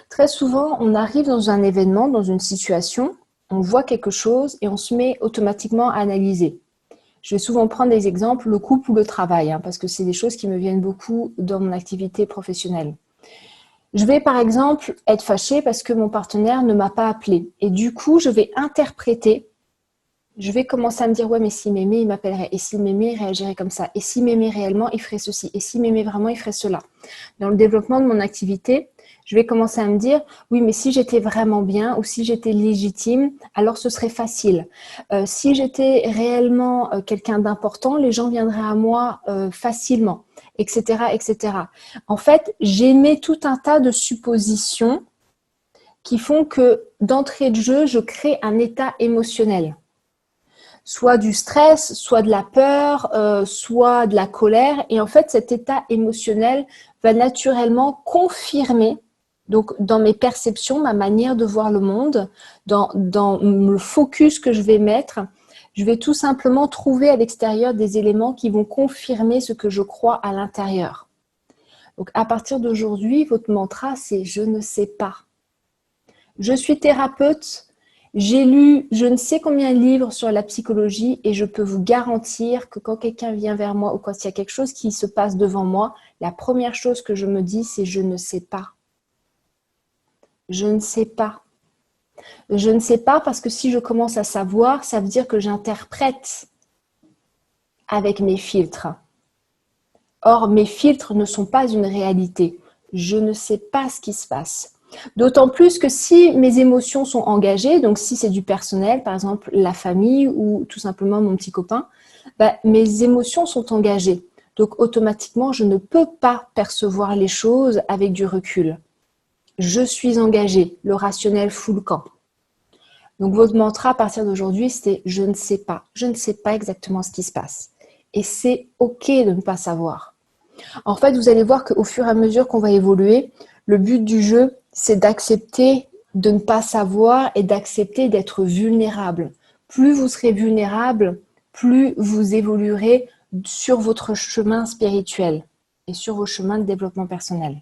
Très souvent, on arrive dans un événement, dans une situation, on voit quelque chose et on se met automatiquement à analyser. Je vais souvent prendre des exemples, le couple ou le travail, parce que c'est des choses qui me viennent beaucoup dans mon activité professionnelle. Je vais par exemple être fâchée parce que mon partenaire ne m'a pas appelé. Et du coup, je vais interpréter, je vais commencer à me dire, ouais, mais s'il m'aimait, il m'appellerait. Et s'il m'aimait, il réagirait comme ça. Et s'il m'aimait réellement, il ferait ceci. Et s'il m'aimait vraiment, il ferait cela. Dans le développement de mon activité, je vais commencer à me dire, oui, mais si j'étais vraiment bien ou si j'étais légitime, alors ce serait facile. Si j'étais réellement quelqu'un d'important, les gens viendraient à moi facilement, etc., etc. En fait, j'émets tout un tas de suppositions qui font que d'entrée de jeu, je crée un état émotionnel. Soit du stress, soit de la peur, soit de la colère. Et en fait, cet état émotionnel va naturellement confirmer, donc dans mes perceptions, ma manière de voir le monde, dans le focus que je vais mettre, je vais tout simplement trouver à l'extérieur des éléments qui vont confirmer ce que je crois à l'intérieur. Donc à partir d'aujourd'hui, votre mantra, c'est « je ne sais pas ». Je suis thérapeute, j'ai lu je ne sais combien de livres sur la psychologie et je peux vous garantir que quand quelqu'un vient vers moi ou quand il y a quelque chose qui se passe devant moi, la première chose que je me dis, c'est « je ne sais pas ». Je ne sais pas. Je ne sais pas parce que si je commence à savoir, ça veut dire que j'interprète avec mes filtres. Or, mes filtres ne sont pas une réalité. Je ne sais pas ce qui se passe. D'autant plus que si mes émotions sont engagées, donc si c'est du personnel, par exemple la famille ou tout simplement mon petit copain, mes émotions sont engagées. Donc automatiquement, je ne peux pas percevoir les choses avec du recul. Je suis engagée, le rationnel fout le camp. Donc votre mantra à partir d'aujourd'hui, c'est « je ne sais pas ». Je ne sais pas exactement ce qui se passe. Et c'est OK de ne pas savoir. En fait, vous allez voir qu'au fur et à mesure qu'on va évoluer, le but du jeu, c'est d'accepter de ne pas savoir et d'accepter d'être vulnérable. Plus vous serez vulnérable, plus vous évoluerez sur votre chemin spirituel et sur vos chemins de développement personnel.